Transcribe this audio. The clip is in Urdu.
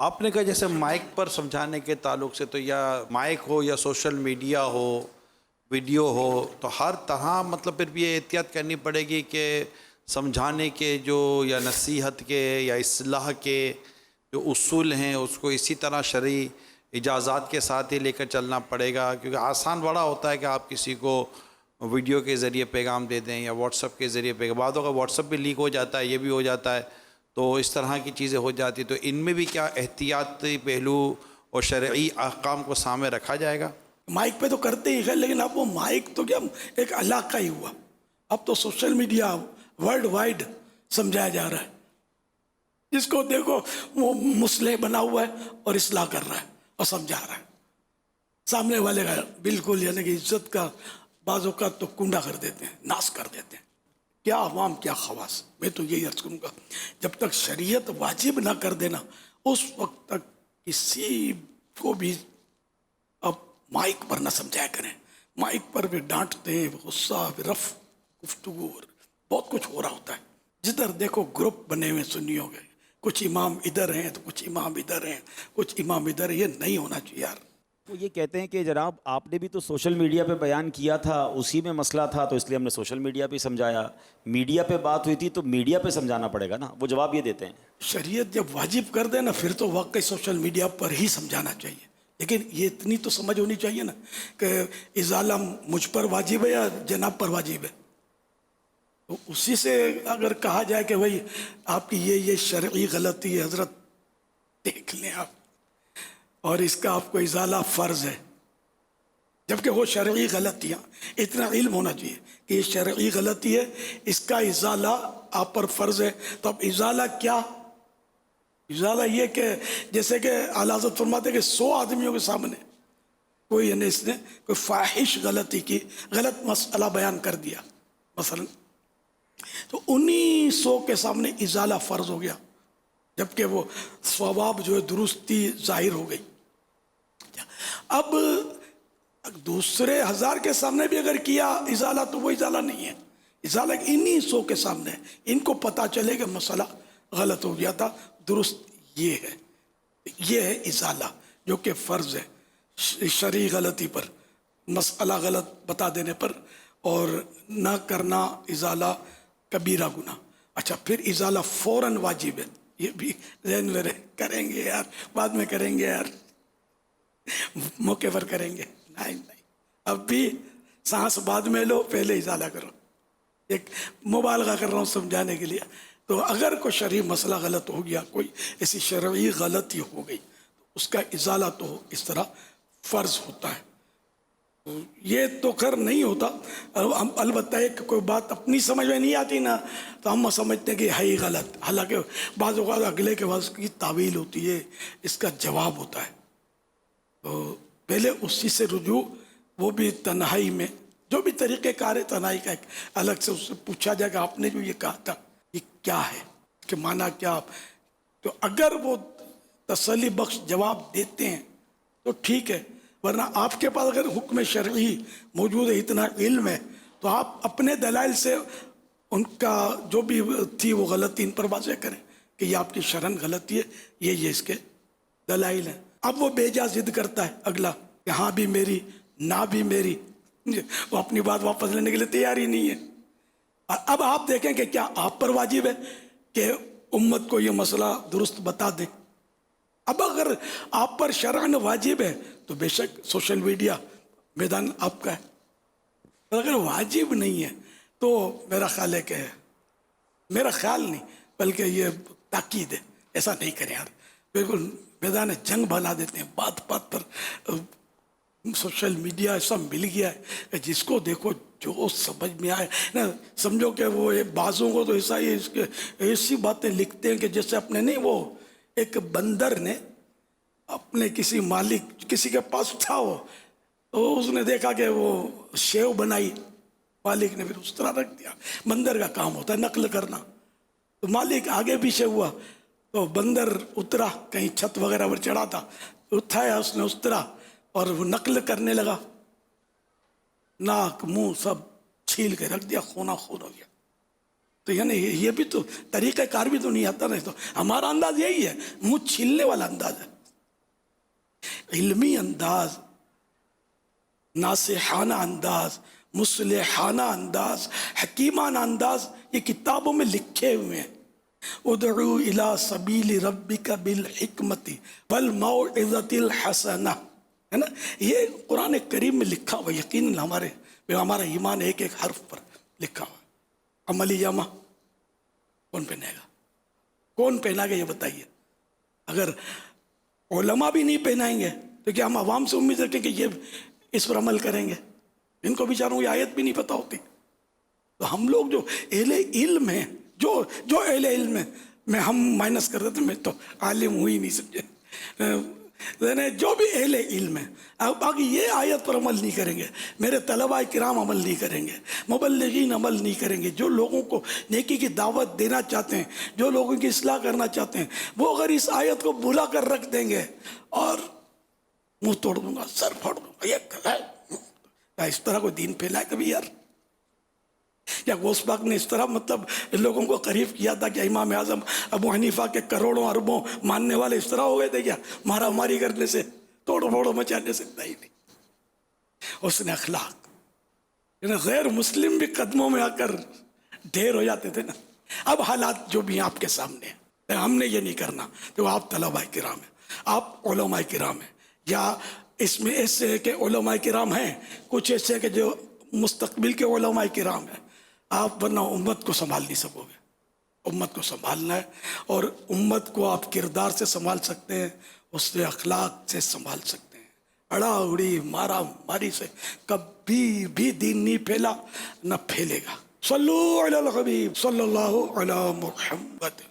آپ نے کہا جیسے مائک پر سمجھانے کے تعلق سے، تو یا مائک ہو یا سوشل میڈیا ہو، ویڈیو ہو، تو ہر طرح مطلب پھر بھی یہ احتیاط کرنی پڑے گی کہ سمجھانے کے جو یا نصیحت کے یا اصلاح کے جو اصول ہیں اس کو اسی طرح شرعی اجازات کے ساتھ ہی لے کر چلنا پڑے گا، کیونکہ آسان بڑا ہوتا ہے کہ آپ کسی کو ویڈیو کے ذریعے پیغام دے دیں یا واٹس ایپ کے ذریعے پیغام، بعد کا واٹس ایپ بھی لیک ہو جاتا ہے، یہ بھی ہو جاتا ہے، تو اس طرح کی چیزیں ہو جاتی، تو ان میں بھی کیا احتیاطی پہلو اور شرعی احکام کو سامنے رکھا جائے گا؟ مائک پہ تو کرتے ہی ہے، لیکن اب وہ مائک تو کیا ایک علاقہ ہی ہوا، اب تو سوشل میڈیا ورلڈ وائڈ سمجھایا جا رہا ہے. جس کو دیکھو وہ مصلح بنا ہوا ہے اور اصلاح کر رہا ہے اور سمجھا رہا ہے. سامنے والے کا بالکل یعنی کہ عزت کا بعض اوقات تو کنڈا کر دیتے ہیں، ناس کر دیتے ہیں. کیا عوام کیا خواص. میں تو یہی عرض کروں گا جب تک شریعت واجب نہ کر دینا اس وقت تک کسی کو بھی اب مائک پر نہ سمجھایا کریں. مائک پر بھی ڈانٹتے ہیں، غصہ، رف گفتگو، بہت کچھ ہو رہا ہوتا ہے. جدھر دیکھو گروپ بنے ہوئے سنیوں کے، کچھ امام ادھر ہیں تو کچھ امام ادھر ہیں، کچھ امام ادھر ہیں. یہ نہیں ہونا چاہیے یار. وہ یہ کہتے ہیں کہ جناب آپ نے بھی تو سوشل میڈیا پہ بیان کیا تھا، اسی میں مسئلہ تھا تو اس لیے ہم نے سوشل میڈیا پہ سمجھایا. میڈیا پہ بات ہوئی تھی تو میڈیا پہ سمجھانا پڑے گا نا. وہ جواب یہ دیتے ہیں شریعت جب واجب کر دے نا پھر تو واقعی سوشل میڈیا پر ہی سمجھانا چاہیے. لیکن یہ اتنی تو سمجھ ہونی چاہیے نا کہ ازالہ مجھ پر واجب ہے یا جناب پر واجب ہے. تو اسی سے اگر کہا جائے کہ بھائی آپ کی یہ شرعی غلطی ہے حضرت دیکھ لیں آپ، اور اس کا آپ کو ازالہ فرض ہے، جبکہ وہ شرعی غلطیاں اتنا علم ہونا چاہیے کہ یہ شرعی غلطی ہے، اس کا ازالہ آپ پر فرض ہے. تو اب ازالہ کیا؟ ازالہ یہ کہ جیسے کہ اعلیٰ حضرت فرماتے کہ 100 آدمیوں کے سامنے کوئی یعنی اس نے کوئی فاحش غلطی کی، غلط مسئلہ بیان کر دیا مثلا، تو انہی 100 کے سامنے ازالہ فرض ہو گیا، جبکہ وہ ثواب جو ہے درستی ظاہر ہو گئی. اب دوسرے 1000 کے سامنے بھی اگر کیا ازالہ تو وہ ازالہ نہیں ہے. ازالہ انہی 100 کے سامنے ہے، ان کو پتہ چلے کہ مسئلہ غلط ہو گیا تھا، درست یہ ہے. یہ ہے ازالہ جو کہ فرض ہے شرعی غلطی پر، مسئلہ غلط بتا دینے پر، اور نہ کرنا ازالہ کبیرہ گناہ. اچھا پھر ازالہ فوراً واجب ہے، یہ بھی ذہن میں رہے. کریں گے یار، بعد میں کریں گے یار، موقع پر کریں گے. نہیں، اب بھی سانس بعد میں لو، پہلے ازالہ کرو. ایک مبالغہ کر رہا ہوں سمجھانے کے لیے. تو اگر کوئی شرعی مسئلہ غلط ہو گیا، کوئی ایسی شرعی غلطی ہو گئی، تو اس کا ازالہ تو اس طرح فرض ہوتا ہے. یہ تو خیر نہیں ہوتا. البتہ ایک کوئی بات اپنی سمجھ میں نہیں آتی نا تو ہم سمجھتے ہیں کہ ہے ہی غلط، حالانکہ بعض اوقات اگلے کے بعض کی تعویل ہوتی ہے، اس کا جواب ہوتا ہے. تو پہلے اسی سے رجوع، وہ بھی تنہائی میں، جو بھی طریقہ کار ہے تنہائی کا، ایک الگ سے اس سے پوچھا جائے کہ آپ نے جو یہ کہا تھا یہ کیا ہے، کہ معنی کیا. تو اگر وہ تسلی بخش جواب دیتے ہیں تو ٹھیک ہے، ورنہ آپ کے پاس اگر حکم شرعی موجود ہے، اتنا علم ہے، تو آپ اپنے دلائل سے ان کا جو بھی تھی وہ غلطی ان پر واضح کریں کہ یہ آپ کی شرعن غلطی ہے، یہ اس کے دلائل ہیں. اب وہ بے جا ضد کرتا ہے اگلا کہ ہاں بھی میری، نہ بھی میری، وہ اپنی بات واپس لینے کے لیے تیار ہی نہیں ہے. اب آپ دیکھیں کہ کیا آپ پر واجب ہے کہ امت کو یہ مسئلہ درست بتا دیں. اب اگر آپ پر شرعن واجب ہے تو بے شک سوشل میڈیا میدان آپ کا ہے. اگر واجب نہیں ہے تو میرا خیال ہے کہ، میرا خیال نہیں بلکہ یہ تاکید ہے، ایسا نہیں کریں یار. بالکل میدان جنگ بنا دیتے ہیں بات بات پر. سوشل میڈیا ایسا مل گیا ہے کہ جس کو دیکھو جو سمجھ میں آئے نا، سمجھو کہ وہ بعضوں کو تو ایسا ہی ایسی باتیں لکھتے ہیں کہ جیسے اپنے نہیں، وہ ایک بندر نے اپنے کسی مالک، کسی کے پاس تھا وہ، تو اس نے دیکھا کہ وہ شیو بنائی، مالک نے پھر اس طرح رکھ دیا. بندر کا کام ہوتا ہے نقل کرنا. تو مالک آگے پیچھے ہوا تو بندر اترا، کہیں چھت وغیرہ پر چڑھا تھا، اٹھایا اس نے اس طرح اور وہ نقل کرنے لگا، ناک منہ سب چھیل کے رکھ دیا، خونا خون ہو گیا. تو تو یعنی یہ بھی تو طریقہ کار بھی تو نہیں آتا نا. تو ہمارا انداز یہی ہے, منہ چھیلنے والا انداز ہے. علمی انداز, ناصحانہ انداز, مصلحانہ انداز, حکیمانہ انداز, یہ کتابوں میں لکھے ہوئے ہیں. ادعو الی سبیل ربک بالحکمت والموعظۃ الحسنہ, ہے نا, یہ قرآن کریم میں لکھا ہوا. یقیناً ہمارا ایمان ایک ایک حرف پر لکھا ہوا. عملی جامہ کون پہنے گا؟ کون پہنا گا یہ بتائیے. اگر علماء بھی نہیں پہنائیں گے تو کیا ہم عوام سے امید رکھیں کہ یہ اس پر عمل کریں گے؟ ان کو بیچاروں یہ آیت بھی نہیں پتہ ہوتی. تو ہم لوگ جو اہل علم ہیں, جو اہل علم ہیں, میں ہم مائنس کر دیتے, میں تو عالم ہوئی نہیں سمجھے, جو بھی اہل علم ہیں. اب باقی یہ آیت پر عمل نہیں کریں گے, میرے طلباء کرام عمل نہیں کریں گے, مبلغین عمل نہیں کریں گے, جو لوگوں کو نیکی کی دعوت دینا چاہتے ہیں, جو لوگوں کی اصلاح کرنا چاہتے ہیں, وہ اگر اس آیت کو بھلا کر رکھ دیں گے اور منہ توڑ دوں گا, سر پھاڑ دوں گا, یہ اس طرح کوئی دین پھیلا ہے کبھی یار؟ یا غوث پاک نے اس طرح مطلب لوگوں کو قریب کیا تھا کہ امام اعظم ابو حنیفہ کے کروڑوں اربوں ماننے والے اس طرح ہو گئے تھے کیا؟ مارا ماری کرنے سے, توڑ پھوڑ مچانے سے ہی نہیں. اس نے اخلاق, غیر مسلم بھی قدموں میں آ کر ڈھیر ہو جاتے تھے نا. اب حالات جو بھی ہیں آپ کے سامنے ہیں, ہم نے یہ نہیں کرنا. تو آپ طلباء کرام ہیں, آپ علماء کرام ہیں, یا اس میں ایسے کہ علماء کرام ہیں, کچھ ایسے کہ جو مستقبل کے علماء کرام ہیں. آپ ورنہ امت کو سنبھال نہیں سکو گے. امت کو سنبھالنا ہے, اور امت کو آپ کردار سے سنبھال سکتے ہیں, اس سے اخلاق سے سنبھال سکتے ہیں. اڑا اڑی مارا ماری سے کبھی بھی دین نہیں پھیلا, نہ پھیلے گا. صلو علی الحبیب صلی اللہ علی محمد.